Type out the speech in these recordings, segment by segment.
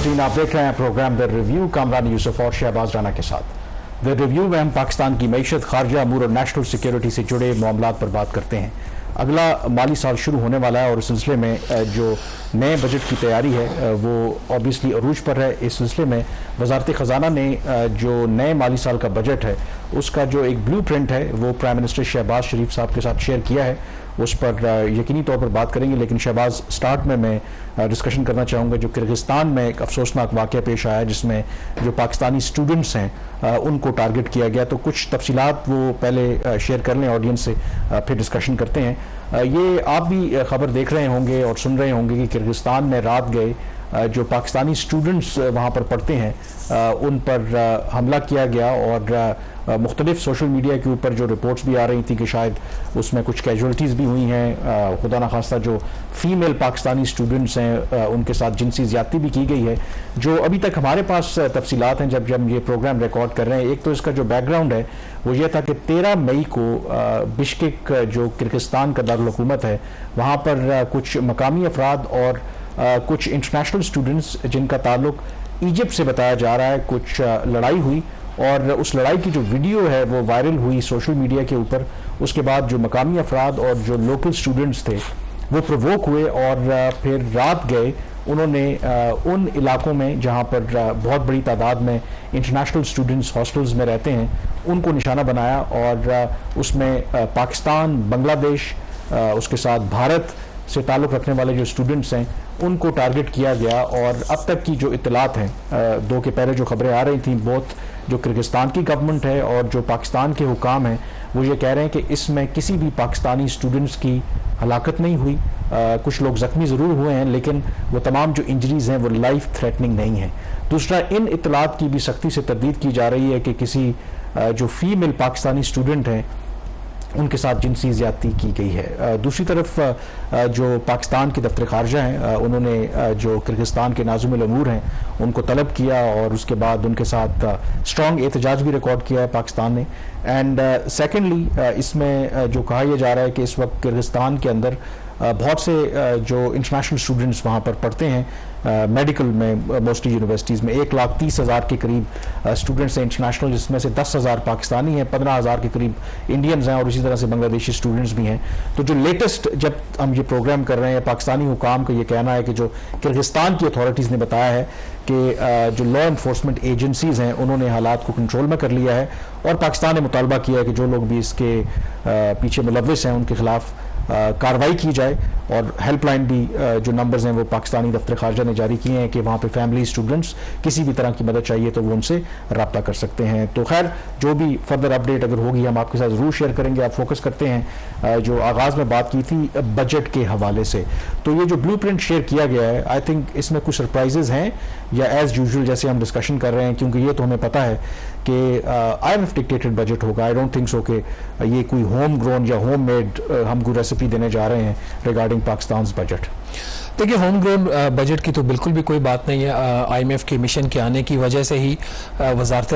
नाज़रीन, आप देख रहे हैं programme the review Kamran Yusuf और शहबाज राना के साथ। द रिव्यू में हम पाकिस्तान की मईशत, खारजा अमूर और नेशनल सिक्योरिटी से जुड़े मामलात पर बात करते हैं। अगला माली साल शुरू होने वाला है और इस सिलसिले में जो नए बजट की तैयारी है वो ऑब्वियसली अरूज पर है। इस सिलसिले में वजारत ख़जाना ने जो नए माली साल का बजट है उसका जो एक ब्लू प्रिंट है वो प्राइम मिनिस्टर शहबाज शरीफ साहब के साथ शेयर किया है। उस पर यकीनी तौर पर बात करेंगे, लेकिन शहबाज, स्टार्ट में मैं डिस्कशन करना चाहूँगा जो किर्गिस्तान में एक अफसोसनाक वाक़या पेश आया जिसमें जो पाकिस्तानी स्टूडेंट्स हैं उनको टारगेट किया गया। तो कुछ तफसीलात वो पहले शेयर कर लें ऑडियंस से, फिर डिस्कशन करते हैं। ये आप भी खबर देख रहे होंगे और सुन रहे होंगे कि किर्गिस्तान में रात गए जो पाकिस्तानी स्टूडेंट्स वहाँ पर पढ़ते हैं उन पर हमला किया गया और मुख्तलिफ सोशल मीडिया के ऊपर जो रिपोर्ट्स भी आ रही थी कि शायद उसमें कुछ कैजुअल्टीज़ भी हुई हैं। खुदा न खास्ता जो फीमेल पाकिस्तानी स्टूडेंट्स हैं उनके साथ जिनसी ज़्यादती भी की गई है। जो अभी तक हमारे पास तफसीलात हैं जब ये प्रोग्राम रिकॉर्ड कर रहे हैं, एक तो इसका जो बैकग्राउंड है वो ये था कि 13 मई को बिश्केक जो किर्गिस्तान का दारुल हुकूमत है वहाँ पर कुछ मकामी अफराद और कुछ इंटरनेशनल स्टूडेंट्स जिनका ताल्लुक इजिप्ट से बताया जा रहा है, कुछ लड़ाई हुई और उस लड़ाई की जो वीडियो है वो वायरल हुई सोशल मीडिया के ऊपर। उसके बाद जो मकामी अफराद और जो लोकल स्टूडेंट्स थे वो प्रोवोक हुए और फिर रात गए उन्होंने उन इलाकों में जहाँ पर बहुत बड़ी तादाद में इंटरनेशनल स्टूडेंट्स हॉस्टल्स में रहते हैं उनको निशाना बनाया और उसमें पाकिस्तान, बांग्लादेश, उसके साथ भारत से ताल्लुक़ रखने वाले जो स्टूडेंट्स हैं उनको टारगेट किया गया। और अब तक की जो इत्तलात हैं, दो के पहले जो खबरें आ रही थी, बहुत जो किर्गिस्तान की गवर्नमेंट है और जो पाकिस्तान के हुकाम हैं वो ये कह रहे हैं कि इसमें किसी भी पाकिस्तानी स्टूडेंट्स की हलाकत नहीं हुई। कुछ लोग ज़ख्मी ज़रूर हुए हैं लेकिन वो तमाम जो इंजरीज़ हैं वो लाइफ थ्रेटनिंग नहीं है। दूसरा, इन इत्तलात की भी सख्ती से तरदीद की जा रही है कि किसी जो फीमेल पाकिस्तानी स्टूडेंट हैं उनके साथ जिनसी ज़्यादती की गई है। दूसरी तरफ जो पाकिस्तान के दफ्तर खारजा हैं उन्होंने जो किर्गिस्तान के नाज़ुमुल अमूर हैं उनको तलब किया और उसके बाद उनके साथ स्ट्रॉन्ग एहतजाज भी रिकॉर्ड किया है पाकिस्तान ने। एंड सेकेंडली इसमें जो कहा यह जा रहा है कि इस वक्त किर्गिस्तान के अंदर बहुत से जो इंटरनेशनल स्टूडेंट्स वहाँ पर पढ़ते हैं मेडिकल में, मोस्टली यूनिवर्सिटीज़ में 1,30,000 के करीब स्टूडेंट्स हैं इंटरनेशनल, जिसमें से 10,000 पाकिस्तानी हैं, 15,000 के करीब इंडियंस हैं और इसी तरह से बांग्लादेशी स्टूडेंट्स भी हैं। तो जो लेटेस्ट जब हम ये प्रोग्राम कर रहे हैं, पाकिस्तानी हुकाम का ये कहना है कि जो किर्गिस्तान की अथॉरिटीज़ ने बताया है कि जो लॉ इन्फोर्समेंट एजेंसीज़ हैं उन्होंने हालात को कंट्रोल में कर लिया है और पाकिस्तान ने मुतालबा किया है कि जो लोग भी इसके पीछे मुलव्विस हैं उनके खिलाफ कार्रवाई की जाए। और हेल्पलाइन भी जो नंबर्स हैं वो पाकिस्तानी दफ्तर खारजा ने जारी किए हैं कि वहाँ पे फैमिली स्टूडेंट्स किसी भी तरह की मदद चाहिए तो वो उनसे रब्ता कर सकते हैं। तो खैर जो भी फर्दर अपडेट अगर होगी हम आपके साथ ज़रूर शेयर करेंगे। आप फोकस करते हैं जो आगाज़ में बात की थी बजट के हवाले से, तो ये जो ब्लू प्रिंट शेयर किया गया है आई थिंक इसमें कुछ सरप्राइजेज हैं या एज़ यूजुअल जैसे हम डिस्कशन कर रहे हैं, क्योंकि ये तो हमें पता है कि IMF डिक्टेटेड बजट होगा। आई डोंट थिंक सो कि ये कोई होम ग्रोन या होम मेड हम कोई रेसिपी देने जा रहे हैं रिगार्डिंग पाकिस्तान बजट। देखिए, होम ग्रोन बजट की तो बिल्कुल भी कोई बात नहीं है। IMF के मिशन के आने की वजह से ही वजारत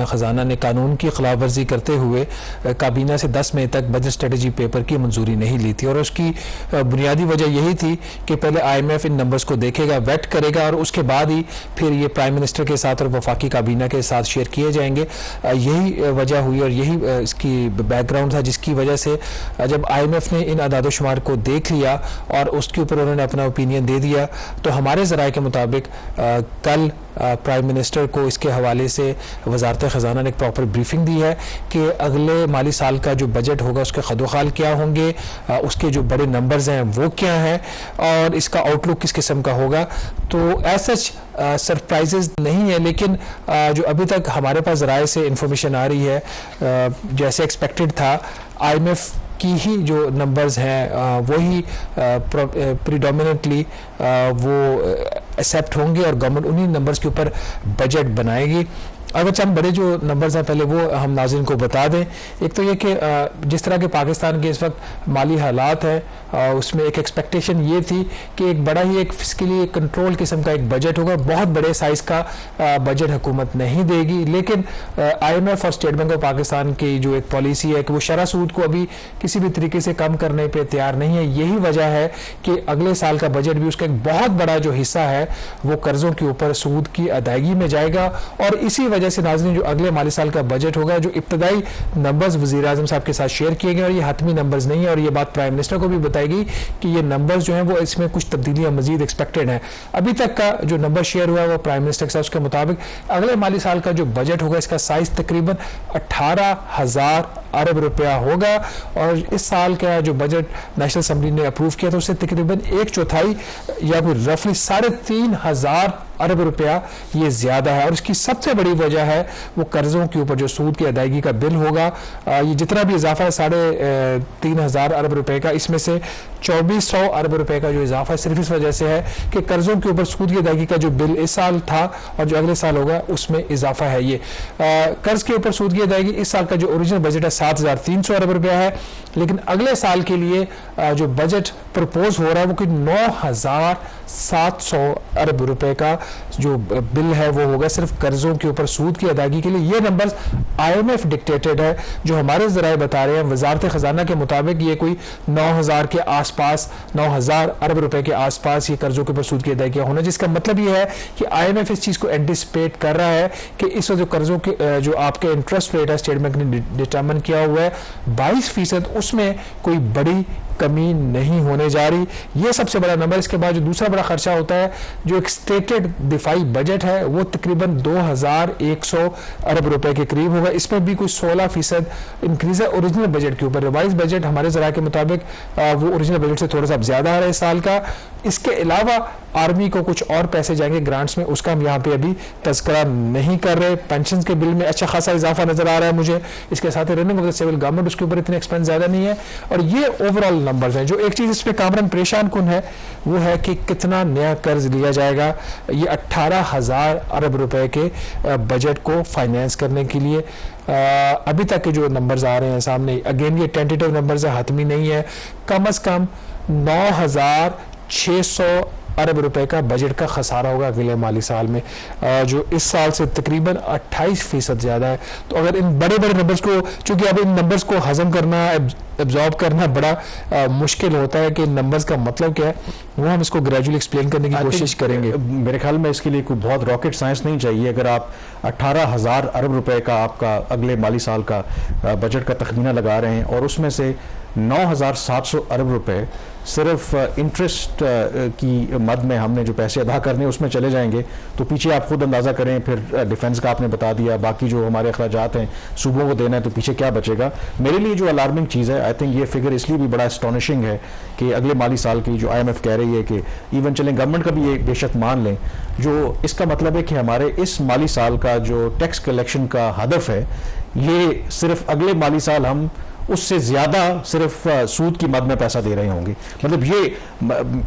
ख़जाना ने कानून की खिलाफ वर्जी करते हुए काबीना से 10 मई तक बजट स्ट्रेटजी पेपर की मंजूरी नहीं ली थी और उसकी बुनियादी वजह यही थी कि पहले IMF इन नंबर्स को देखेगा, वेट करेगा और उसके बाद ही फिर ये प्राइम मिनिस्टर के साथ और वफाकी काबीना के साथ शेयर किए जाएंगे। यही वजह हुई और यही इसकी बैकग्राउंड था जिसकी वजह से जब IMF ने इन अदाद शुमार को देख लिया और उसके ऊपर उन्होंने अपना ओपिनियन दे दिया, तो हमारे ज़राए के मुताबिक कल प्राइम मिनिस्टर को इसके हवाले से वजारत ख़जाना ने एक प्रॉपर ब्रीफिंग दी है कि अगले माली साल का जो बजट होगा उसके खदोखाल क्या होंगे, उसके जो बड़े नंबर्स हैं वो क्या हैं और इसका आउटलुक किस किस्म का होगा। तो एज सच सरप्राइजेज नहीं है, लेकिन जो अभी तक हमारे पास ज़राए से इंफॉर्मेशन आ रही है जैसे एक्सपेक्टेड था, IMF की ही जो नंबर्स हैं वही प्रीडोमिनेंटली वो एक्सेप्ट होंगे और गवर्नमेंट उन्हीं नंबर्स के ऊपर बजट बनाएगी। अगर चंद बड़े जो नंबर्स हैं पहले वो हम नाज़रीन को बता दें। एक तो ये कि जिस तरह के पाकिस्तान के इस वक्त माली हालात है, उसमें एक एक्सपेक्टेशन ये थी कि एक बड़ा ही एक फिस्कली कंट्रोल किस्म का एक बजट होगा, बहुत बड़े साइज़ का बजट हुकूमत नहीं देगी। लेकिन IMF और स्टेट बैंक ऑफ पाकिस्तान की जो एक पॉलिसी है कि वो शरह सूद को अभी किसी भी तरीके से कम करने पर तैयार नहीं है। यही वजह है कि अगले साल का बजट भी उसका एक बहुत बड़ा जो हिस्सा है वो कर्जों के ऊपर सूद की अदायगी में जाएगा। और इसी वजह से नाज़रीन जो अगले माली साल का बजट होगा, जो इब्तदाई नंबर्स वज़ीर आज़म साहब के साथ शेयर किए गए और ये हतमी नंबर्स नहीं है, और ये बात प्राइम मिनिस्टर को भी बताएगी कि ये नंबर्स जो हैं वो इसमें कुछ तब्दीलियां मजीद एक्सपेक्टेड हैं। अभी तक का जो नंबर शेयर हुआ है वो प्राइम मिनिस्टर के साथ, उसके मुताबिक अगले माली साल का जो बजट होगा इसका साइज तकरीबन 18,000 अरब रुपया होगा। और इस साल का जो बजट नेशनल असेंबली ने अप्रूव किया था उससे तकरीबन 1/4 या फिर रफली 3,500 अरब रुपया ये ज्यादा है। और इसकी सबसे बड़ी वजह है वो कर्जों के ऊपर जो सूद की अदायगी का बिल होगा। ये जितना भी इजाफा है 3,500 अरब रुपए का, इसमें से 2,400 अरब रुपए का जो इजाफा है सिर्फ इस वजह से है कि कर्जों के ऊपर सूद की अदायगी का जो बिल इस साल था और जो अगले साल होगा उसमें इजाफा है। ये कर्ज के ऊपर सूद की अदायगी इस साल का जो ओरिजिनल बजट है 7,300 अरब रुपया है, लेकिन अगले साल के लिए जो बजट प्रपोज हो रहा है वो कि 9,700 अरब रुपए का जो बिल है वो होगा सिर्फ कर्जों के ऊपर सूद की अदायगी के लिए। ये नंबर्स IMF डिक्टेटेड है, जो हमारे ज़राए बता रहे हैं। वजारत खजाना के मुताबिक ये कोई 9,000 के आसपास, 9,000 अरब रुपए के आसपास ये कर्जों के ऊपर सूद की अदायगी होना, जिसका मतलब ये है कि IMF इस चीज़ को एंटिसिपेट कर रहा है कि इस वक्त जो कर्जों के जो आपके इंटरेस्ट रेट है स्टेट बैंक ने डिटर्मिन किया हुआ है 22%, उसमें कोई बड़ी कमी नहीं होने जा रही। ये सबसे बड़ा नंबर। इसके बाद जो दूसरा बड़ा खर्चा होता है, जो एक स्टेटेड दिफाई बजट है, वो तकरीबन 2,100 अरब रुपए के करीब होगा। इसमें भी कोई 16% इंक्रीज है ओरिजिनल बजट के ऊपर। रिवाइज बजट हमारे ज़रा के मुताबिक वो ओरिजिनल बजट से थोड़ा सा ज्यादा आ रहा है इस साल का। इसके अलावा आर्मी को कुछ और पैसे जाएंगे ग्रांट्स में, उसका हम यहाँ पे अभी तस्करा नहीं कर रहे। पेंशन के बिल में अच्छा खासा इजाफा नजर आ रहा है मुझे। इसके साथ ही running of the civil government, उसके ऊपर इतने एक्सपेंस ज्यादा नहीं है। और ये ओवरऑल नंबर्स हैं। जो एक चीज इसमें कामरान परेशान कुन है वो है कि कितना नया कर्ज लिया जाएगा ये 18,000 अरब रुपए के बजट को फाइनेंस करने के लिए। अभी तक के जो नंबर्स आ रहे हैं सामने, अगेन ये टेंटेटिव नंबर्स है, हतमी नहीं है। कम से कम 9,600 अरब रुपए का बजट का खसारा होगा अगले माली साल में, जो इस साल से तकरीबन 28% ज्यादा है। तो अगर इन बड़े बड़े नंबर्स को, चूंकि अब इन नंबर्स को हजम करना, एब्जॉर्ब करना बड़ा मुश्किल होता है कि नंबर्स का मतलब क्या है, वो हम इसको ग्रेजुअली एक्सप्लेन करने की कोशिश करेंगे। मेरे ख्याल में इसके लिए कोई बहुत रॉकेट साइंस नहीं चाहिए। अगर आप 18,000 अरब रुपए का आपका अगले माली साल का बजट का तखमीना लगा रहे हैं और उसमें से 9,700 अरब रुपए सिर्फ इंटरेस्ट की मद में हमने जो पैसे अदा करने उसमें चले जाएंगे, तो पीछे आप खुद अंदाज़ा करें। फिर डिफेंस का आपने बता दिया, बाकी जो हमारे अखराजात हैं सूबों को देना है, तो पीछे क्या बचेगा। मेरे लिए जो अलार्मिंग चीज़ है, आई थिंक ये फिगर इसलिए भी बड़ा एस्टॉनिशिंग है कि अगले माली साल की जो IMF कह रही है कि इवन चलें गवर्नमेंट का भी ये बेशक मान लें, जो इसका मतलब है कि हमारे इस माली साल का जो टैक्स कलेक्शन का हदफ है ये सिर्फ अगले माली साल हम उससे ज्यादा सिर्फ सूद की मद में पैसा दे रहे होंगे। मतलब ये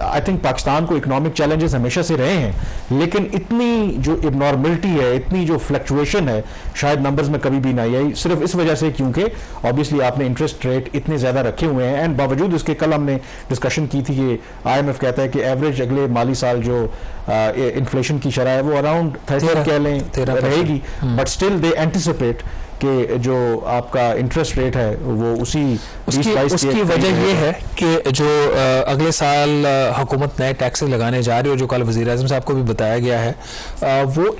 आई थिंक पाकिस्तान को इकोनॉमिक चैलेंजेस हमेशा से रहे हैं, लेकिन इतनी जो इबनॉर्मलिटी है, इतनी जो फ्लक्चुएशन है, शायद नंबर्स में कभी भी नहीं आई। सिर्फ इस वजह से क्योंकि ऑब्वियसली आपने इंटरेस्ट रेट इतने ज्यादा रखे हुए हैं, एंड बावजूद इसके कल हमने डिस्कशन की थी कि IMF कहता है कि एवरेज अगले माली साल जो इन्फ्लेशन की शरह है वो अराउंड 13 कह लें रहेगी, बट स्टिल दे एंटिसिपेट कि जो आपका इंटरेस्ट रेट है वो उसकी वजह ये है कि जो अगले साल हुकूमत नए टैक्सेस लगाने जा रही है, जो कल वज़ीर आज़म साहब को भी बताया गया है, वो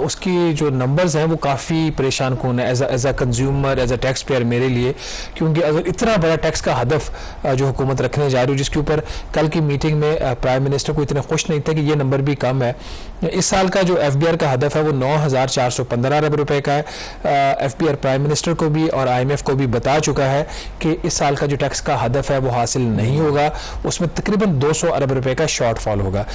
उसकी जो नंबर्स हैं वो काफ़ी परेशान कौन है as a consumer, as a taxpayer मेरे लिए। क्योंकि अगर इतना बड़ा टैक्स का हदफ जो हुकूमत रखने जा रही है, जिसके ऊपर कल की मीटिंग में प्राइम मिनिस्टर को इतने खुश नहीं थे कि ये नंबर भी कम है। इस साल का जो FBR का हदफ है वो 9,415 अरब रुपए का है। FBR प्राइम मिनिस्टर को भी और IMF को भी बता चुका है कि इस साल का जो टैक्स का हदफ है वो हासिल नहीं होगा, उसमें तकरीबन 200 अरब रुपए का शॉर्टफॉल होगा।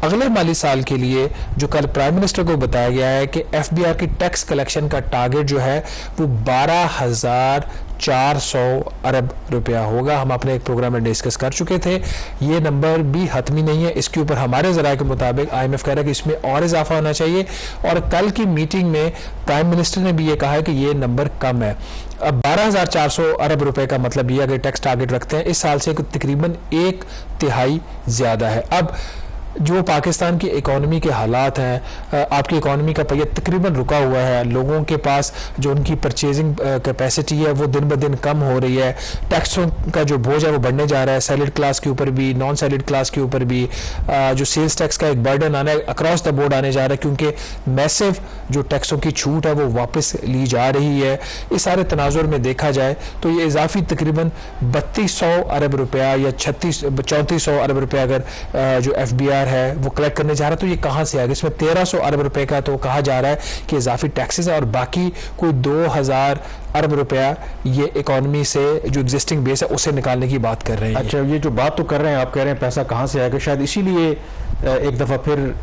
अगले माली साल के लिए जो कल प्राइम मिनिस्टर को बताया गया है कि FBR की टैक्स कलेक्शन का टारगेट जो है वो 12,000 400 अरब रुपया होगा। हम अपने एक प्रोग्राम में डिस्कस कर चुके थे, ये नंबर भी हतमी नहीं है। इसके ऊपर हमारे ज़राए के मुताबिक IMF कह रहा है कि इसमें और इजाफा होना चाहिए, और कल की मीटिंग में प्राइम मिनिस्टर ने भी ये कहा है कि ये नंबर कम है। अब 12,400 अरब रुपए का मतलब ये अगर टैक्स टारगेट रखते हैं इस साल से तकरीबन 1/3 ज़्यादा है। अब जो पाकिस्तान की इकोनॉमी के हालात हैं, आपकी इकोनॉमी का पहिया तकरीबन रुका हुआ है, लोगों के पास जो उनकी परचेजिंग कैपेसिटी है वो दिन ब दिन कम हो रही है, टैक्सों का जो बोझ है वो बढ़ने जा रहा है, सैलरी क्लास के ऊपर भी, नॉन सैलरी क्लास के ऊपर भी, जो सेल्स टैक्स का एक बर्डन आना है अक्रॉस द बोर्ड आने जा रहा है, क्योंकि मैसिव जो टैक्सों की छूट है वो वापस ली जा रही है। इस सारे तनाजुर में देखा जाए तो ये इजाफी तकरीबन 3200 अरब रुपया या 3400 अरब रुपया अगर जो FBI है वो कलेक्ट करने जा रहा है, तो ये कहाँ से आएगा? इसमें 1300 अरब रुपए का तो कहा जा रहा है कि इजाफी टैक्सेस है, और बाकी कोई 2000 अरब रुपया ये इकोनॉमी से जो एग्जिस्टिंग बेस है उसे निकालने की बात कर रहे हैं। अच्छा, ये जो बात तो कर रहे हैं, आप कह रहे हैं पैसा कहाँ से आएगा, शायद इसीलिए एक दफ़ा फिर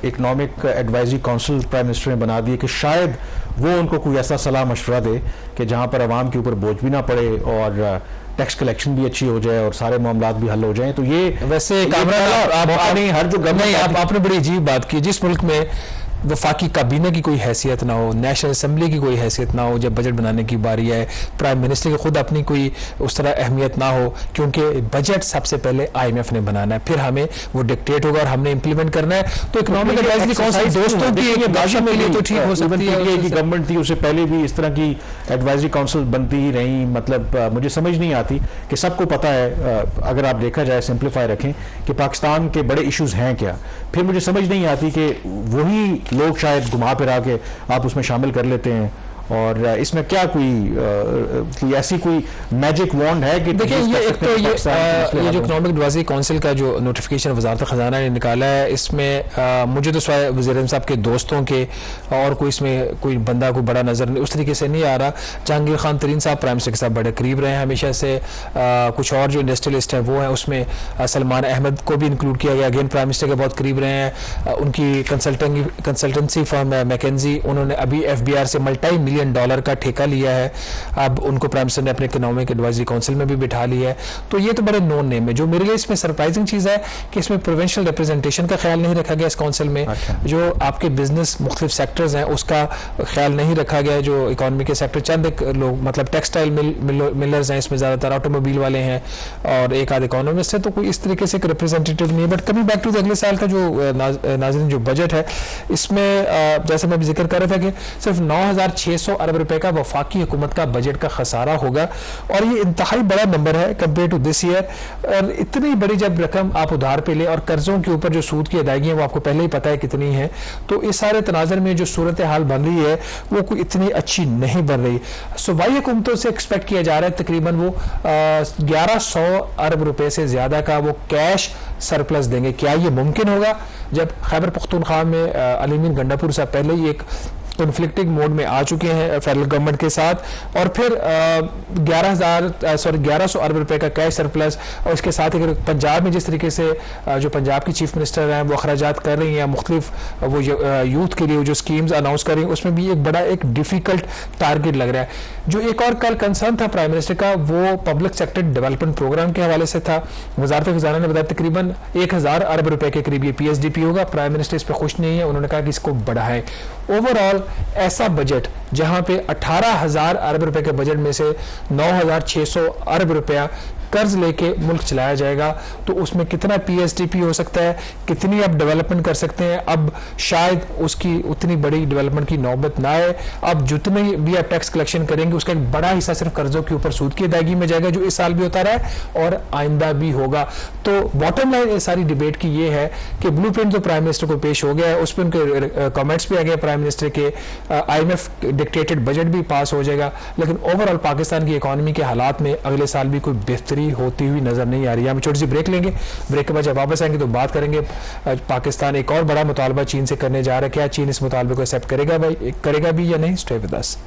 economic advisory council prime minister ने बना दी कि शायद वो उनको कोई ऐसा सलाह मशवरा दे कि जहाँ पर आवाम के ऊपर बोझ भी ना पड़े और टैक्स कलेक्शन भी अच्छी हो जाए और सारे मामलात भी हल हो जाएं। तो ये वैसे आपने बड़ी अजीब बात की, जिस मुल्क में वफाकी काबीना की कोई हैसियत ना हो, नेशनल असम्बली की कोई हैसियत ना हो, जब बजट बनाने की बारी है, प्राइम मिनिस्टर की खुद अपनी कोई उस तरह अहमियत ना हो, क्योंकि बजट सबसे पहले IMF ने बनाना है, फिर हमें वो डिक्टेट होगा और हमने इंप्लीमेंट करना है। तो इकोनॉमिक एडवाइजरी काउंसिल दोस्तों की एक भाषा के लिए तो ठीक हो सकती है कि गवर्नमेंट थी उससे पहले भी इस तरह की एडवाइजरी काउंसिल बनती ही रही। मतलब मुझे समझ नहीं आती कि सबको पता है, अगर आप देखा जाए सिंप्लीफाई रखें कि पाकिस्तान के बड़े इश्यूज हैं क्या, फिर मुझे समझ नहीं आती कि वही लोग शायद घुमा फिरा के आप उसमें शामिल कर लेते हैं। और इसमें क्या कोई ऐसी कोई मैजिक वॉन्ड है कि देखिए ये एक तो ये जो इकोनॉमिक एडवाइजरी काउंसिल का जो नोटिफिकेशन वजारत खजाना ने निकाला है, इसमें मुझे तो स्वाय वज़ीर साहब के दोस्तों के और कोई इसमें कोई बंदा कोई बड़ा नज़र नहीं उस तरीके से नहीं आ रहा। जहांगीर खान तरीन साहब प्राइम मिनिस्टर के साथ बड़े करीब रहे हैं हमेशा से, कुछ और जो इंडस्ट्रियलिस्ट हैं वो हैं, उसमें सलमान अहमद को भी इंक्लूड किया गया, अगेन प्राइम मिनिस्टर के बहुत करीब रहे हैं। उनकी कंसल्टेंसी फर्म है मैकेंजी, उन्होंने अभी FBR से $multi-million का ठेका लिया है, अब उनको प्राइम मिनिस्टर ने अपने इकोनॉमिक एडवाइजरी काउंसिल में भी बिठा लिया है। तो ये तो बड़े नोन नेम है। जो मेरे लिए इसमें सरप्राइजिंग चीज़ है कि इसमें प्रोविंशियल रिप्रेजेंटेशन का ख्याल नहीं रखा गया इस काउंसिल में। जो आपके बिजनेस मुख्तलिफ सेक्टर्स हैं उसका ख्याल नहीं रखा गया। जो इकोनॉमी के सेक्टर चंद एक लोग, मतलब टेक्सटाइल मिलर्स हैं इसमें, ज़्यादातर ऑटोमोबाइल वाले हैं और एक आध इकोनॉमिस्ट है, तो कोई इस तरीके से एक रिप्रेजेंटेटिव नहीं है। बट कमिंग बैक टू अगले साल का जो नाज़रीन जो बजट है, इसमें जैसे मैं भी जिक्र कर रहा था कि सिर्फ 9,600 अरब रुपए का वफाकी हुकूमत का बजट का खसारा होगा, और ये इंतहाई बड़ा नंबर है कंपेयर टू दिस ईयर। और इतनी बड़ी जब रकम आप उधार पे ले और कर्जों के ऊपर जो सूद की अदायगी है वो आपको पहले ही पता है कितनी है, तो इस सारे तनाजर में जो सूरत हाल बन रही है वो कोई इतनी अच्छी नहीं बन रही। सूबाई हुकूमतों से एक्सपेक्ट किया जा रहा है तकरीबन वो 1100 अरब रुपए से ज्यादा का वो कैश सरप्लस देंगे। क्या ये मुमकिन होगा जब खैबर पख्तूनख्वा में अलीमीन गंडापुर साहब पहले ही एक कॉन्फ्लिक्टिंग मोड में आ चुके हैं फेडरल गवर्नमेंट के साथ, और फिर 1100 अरब रुपए का कैश सरप्लस, और इसके साथ अगर पंजाब में जिस तरीके से जो पंजाब की चीफ मिनिस्टर हैं वो अखराजात कर रही हैं मुख्तलिफ वो यूथ के लिए जो स्कीम्स अनाउंस कर रही हैं, उसमें भी एक बड़ा एक डिफिकल्ट टारगेट लग रहा है। जो एक और कल कंसर्न था प्राइम मिनिस्टर का वो पब्लिक सेक्टर डेवलपमेंट प्रोग्राम के हवाले से था। वजारत खजाना ने बताया तकरीबन 1000 अरब रुपए के करीब ये PSDP होगा। प्राइम मिनिस्टर इस पर खुश नहीं है, उन्होंने कहा कि इसको बढ़ाएं। ओवरऑल ऐसा बजट जहां पे 18,000 अरब रुपए के बजट में से 9,600 अरब रुपया कर्ज लेके मुल्क चलाया जाएगा, तो उसमें कितना PSDP हो सकता है, कितनी आप डेवलपमेंट कर सकते हैं। अब शायद उसकी उतनी बड़ी डेवलपमेंट की नौबत ना आए। अब जितने भी आप टैक्स कलेक्शन करेंगे उसका एक बड़ा हिस्सा सिर्फ कर्जों के ऊपर सूद की अदायगी में जाएगा, जो इस साल भी होता रहा है और आइंदा भी होगा। तो बॉटम लाइन इस सारी डिबेट की ये है कि ब्लू प्रिंट जो प्राइम मिनिस्टर को पेश हो गया है उस पर उनके कमेंट्स भी आ गए प्राइम मिनिस्टर के, IMF डिक्टेटेड बजट भी पास हो जाएगा, लेकिन ओवरऑल पाकिस्तान की इकोनॉमी के हालात में अगले साल भी कोई बेहतरी होती हुई नजर नहीं आ रही है। हम छोटी सी ब्रेक लेंगे, ब्रेक के बाद जब वापस आएंगे तो बात करेंगे पाकिस्तान एक और बड़ा मुतालबा चीन से करने जा रहा है, क्या चीन इस मुतालबे को एक्सेप्ट करेगा भी या नहीं। Stay with us.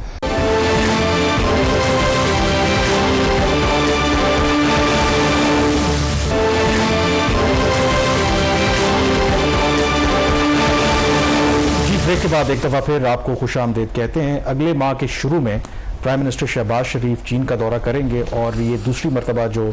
ब्रेक के बाद एक दफ़ा फिर आपको खुश आमदीद कहते हैं। अगले माह के शुरू में प्राइम मिनिस्टर शहबाज शरीफ चीन का दौरा करेंगे और ये दूसरी मरतबा जो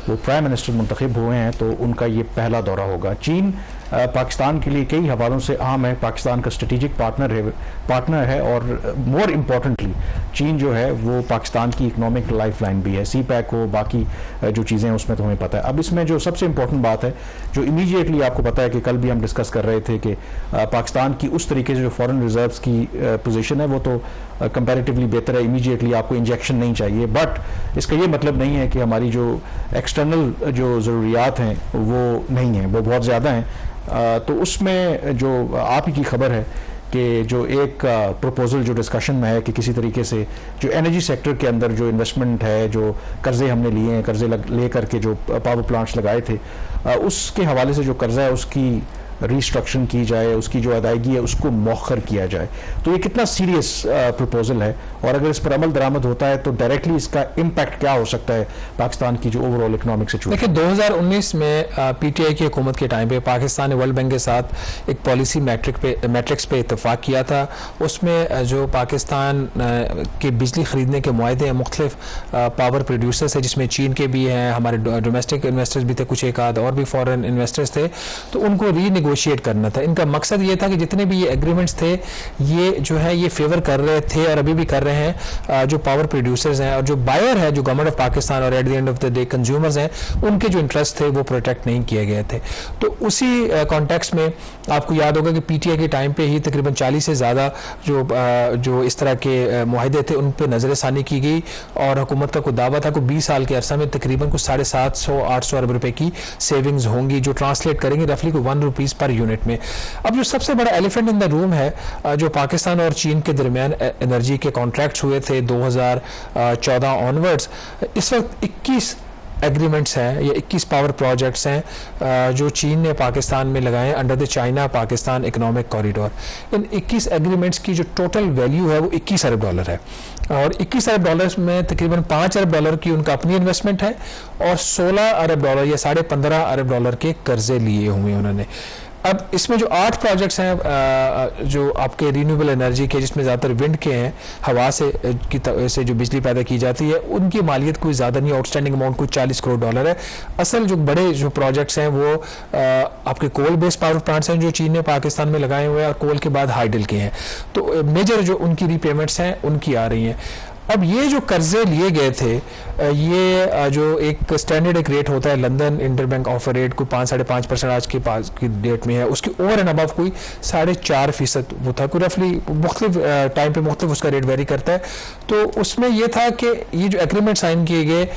वो प्राइम मिनिस्टर मुंतखब हुए हैं तो उनका ये पहला दौरा होगा। चीन पाकिस्तान के लिए कई हवालों से अहम है, पाकिस्तान का स्ट्रेटेजिक पार्टनर है और मोर इम्पॉर्टेंटली चीन जो है वो पाकिस्तान की इकोनॉमिक लाइफलाइन भी है। CPEC हो, बाकी जो चीज़ें हैं उसमें तो हमें पता है। अब इसमें जो सबसे इम्पोर्टेंट बात है जो इमीडिएटली आपको पता है कि कल भी हम डिस्कस कर रहे थे कि पाकिस्तान की उस तरीके से जो फॉरेन रिजर्व्स की पोजीशन है वो तो कंपैरेटिवली बेहतर है, इमीडिएटली आपको इंजेक्शन नहीं चाहिए, बट इसका ये मतलब नहीं है कि हमारी जो एक्सटर्नल जो ज़रूरियात हैं वो नहीं हैं, वो बहुत ज़्यादा हैं। तो उसमें जो आप ही की खबर है कि जो एक प्रपोजल जो डिस्कशन में है कि किसी तरीके से जो एनर्जी सेक्टर के अंदर जो इन्वेस्टमेंट है, जो कर्जे हमने लिए हैं, कर्जे ले करके जो पावर प्लांट्स लगाए थे, उसके हवाले से जो कर्जा है उसकी रिस्ट्रक्चरिंग की जाए, उसकी जो अदायगी है उसको मौखर किया जाए। तो ये कितना सीरियस प्रपोजल है और अगर इस पर अमल दरामद होता है तो डायरेक्टली इसका इम्पैक्ट क्या हो सकता है पाकिस्तान की जो ओवरऑल इकोनॉमिक सिचुएशन। देखिए 2019 में PTI की हुकूमत के टाइम पे पाकिस्तान ने वर्ल्ड बैंक के साथ एक पॉलिसी मैट्रिक्स पे इत्तेफाक किया था। उसमें जो पाकिस्तान के बिजली खरीदने के मुआहदे हैं मुख्तलिफ पावर प्रोड्यूसर्स है, जिसमें चीन के भी हैं, हमारे डोमेस्टिक इन्वेस्टर्स भी थे, कुछ एक आध और भी फॉरेन इन्वेस्टर्स थे, तो उनको रीनेगोशिएट करना था। इनका मकसद ये था कि जितने भी ये एग्रीमेंट्स थे ये जो है ये फेवर कर रहे थे और अभी भी कर रहे हैं जो पावर प्रोड्यूसर्स हैं और जो बायर है जो गवर्नमेंट ऑफ पाकिस्तान और at the end of the day consumers हैं, उनके जो इंटरेस्ट थे वो प्रोटेक्ट नहीं किए गए थे। तो उसी कॉन्टेक्स्ट में आपको याद होगा कि PTI के टाइम पे ही तकरीबन 40 से ज़्यादा जो इस तरह के मुआहदे थे उन पर नज़रसानी की गई और हुकूमत का कोई दावा था कि 20 साल के अरसा में तकरीबन कुछ 750-800 अरब रुपए की सेविंग्स होंगी, जो ट्रांसलेट करेंगे रफली को ₹1 पर यूनिट में। अब जो सबसे बड़ा एलिफेंट इन द रूम है जो पाकिस्तान और चीन के दरमियान एनर्जी के कॉन्ट्रैक्ट्स हुए थे 2014 ऑनवर्ड्स, इस वक्त 21 एग्रीमेंट्स हैं या 21 पावर प्रोजेक्ट्स हैं जो चीन ने पाकिस्तान में लगाए हैं under the China Pakistan economic corridor. In 21 agreements की जो टोटल वैल्यू है वो $21 अरब है और $21 अरब में तकरीबन $5 अरब की उनका अपनी इन्वेस्टमेंट है और $16 अरब या $15.5 अरब के कर्जे लिए हुए हैं उन्होंने। अब इसमें जो 8 प्रोजेक्ट्स हैं जो आपके रीन्यूएबल एनर्जी के, जिसमें ज़्यादातर विंड के हैं, हवा से जो बिजली पैदा की जाती है, उनकी मालियत कोई ज़्यादा नहीं, आउटस्टैंडिंग अमाउंट कुछ $40 करोड़ है। असल जो बड़े जो प्रोजेक्ट्स हैं वो आपके कोल बेस्ड पावर प्लांट्स हैं जो चीन ने पाकिस्तान में लगाए हुए हैं और कोल के बाद हाइडल के हैं, तो मेजर जो उनकी रीपेमेंट्स हैं उनकी आ रही हैं। अब ये जो कर्जे लिए गए थे ये जो एक स्टैंडर्ड एक रेट होता है लंदन इंटरबैंक ऑफर रेट, कोई 5-5.5% आज के पास की डेट में है, उसके ओवर एंड अबव कोई 4.5% वो था, कोई रफली मुख्तलिफ टाइम पे मुख्तलिफ उसका रेट वेरी करता है। तो उसमें ये था कि ये जो एग्रीमेंट साइन किए गए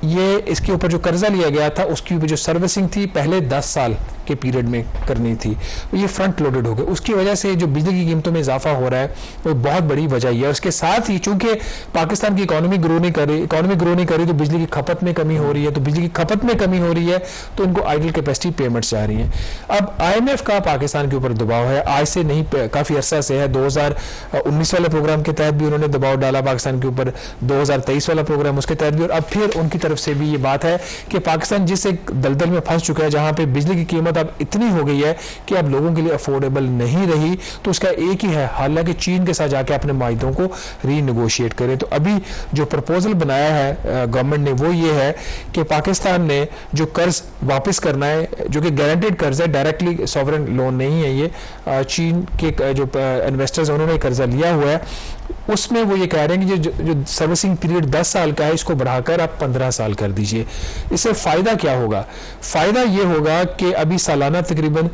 ये इसके ऊपर जो कर्जा लिया गया था उसकी ऊपर जो सर्विसिंग थी पहले 10 साल के पीरियड में करनी थी, ये फ्रंट लोडेड हो गए। उसकी वजह से जो बिजली की कीमतों में इजाफा हो रहा है वो बहुत बड़ी वजह है। उसके साथ ही चूंकि पाकिस्तान की इकोनॉमी ग्रो नहीं कर रही तो बिजली की खपत में कमी हो रही है, तो बिजली की खपत में कमी हो रही है तो उनको आइडल कैपेसिटी पेमेंट्स आ रही हैं। अब IMF का पाकिस्तान के ऊपर दबाव है, आज से नहीं काफ़ी अरसा से है। 2019 वाले प्रोग्राम के तहत भी उन्होंने दबाव डाला पाकिस्तान के ऊपर, 2023 वाला प्रोग्राम उसके तहत भी, और अब फिर उनकी तरफ से भी ये बात है कि पाकिस्तान जिस एक दलदल में फंस चुका है जहां पे बिजली की कीमत अब इतनी हो गई है कि अब लोगों के लिए अफोर्डेबल नहीं रही, तो उसका एक ही है हालांकि चीन के साथ जाके अपने माहिदों को रीनेगोशिएट करें। तो अभी जो प्रपोजल बनाया है गवर्नमेंट ने वो ये है कि पाकिस्तान ने जो कर्ज वापस करना है, जो कि गारंटेड कर्ज है, डायरेक्टली सॉवरेन लोन नहीं है, ये चीन के जो इन्वेस्टर्स हैं उन्होंने कर्जा लिया हुआ है, उसमें वो ये कह रहे हैं कि जो सर्विसिंग पीरियड 10 साल का है इसको बढ़ाकर आप 15 साल कर दीजिए। इससे फ़ायदा क्या होगा? फ़ायदा ये होगा कि अभी सालाना तकरीबन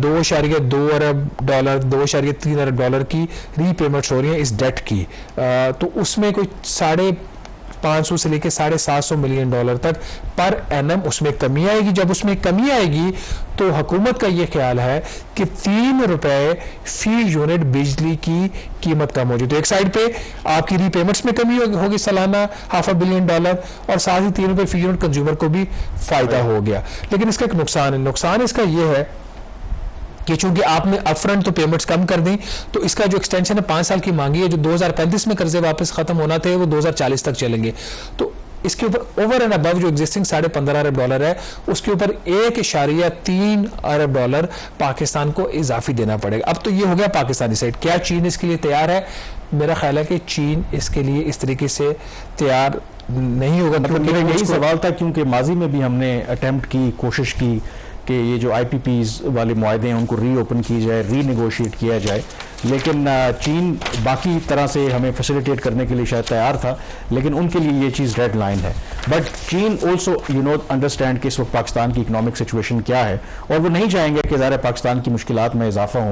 $2.2 अरब, $2.3 अरब की रीपेमेंट्स हो रही हैं इस डेट की, तो उसमें कोई 550 से लेकर $750 मिलियन तक पर एनम उसमें कमी आएगी। जब उसमें कमी आएगी तो हुकूमत का ये ख्याल है कि ₹3 फी यूनिट बिजली की कीमत कम हो जाए। तो एक साइड पे आपकी रीपेमेंट्स में कमी होगी सालाना $500 बिलियन और साथ ही ₹3 फी यूनिट कंज्यूमर को भी फायदा हो गया। लेकिन इसका एक नुकसान इसका ये है कि चूंकि आपने अपफ्रंट तो पेमेंट्स कम कर दी, तो इसका जो एक्सटेंशन है 5 साल की मांगी है, जो 2035 में कर्जे वापस खत्म होना थे वो 2040 तक चलेंगे। तो इसके ऊपर ओवर एंड अबव जो एग्जिस्टिंग $15.5 अरब है उसके ऊपर $1.3 अरब पाकिस्तान को इजाफी देना पड़ेगा। अब तो ये हो गया पाकिस्तानी साइड, क्या चीन इसके लिए तैयार है? मेरा ख्याल है कि चीन इसके लिए इस तरीके से तैयार नहीं होगा। मतलब मेरा यही सवाल था, क्योंकि माजी में भी हमने अटेम्प्ट की, कोशिश की कि ये जो IPPs वाले मुआहदे हैं उनको रीओपन की जाए, रीनेगोशिएट किया जाए, लेकिन चीन बाकी तरह से हमें फैसिलिटेट करने के लिए शायद तैयार था, लेकिन उनके लिए ये चीज़ रेड लाइन है। बट चीन ऑल्सो अंडरस्टैंड कि इस वक्त पाकिस्तान की इकनॉमिक सिचुएशन क्या है, और वो नहीं चाहेंगे कि ज़ाहिर पाकिस्तान की मुश्किलात में इजाफा हो।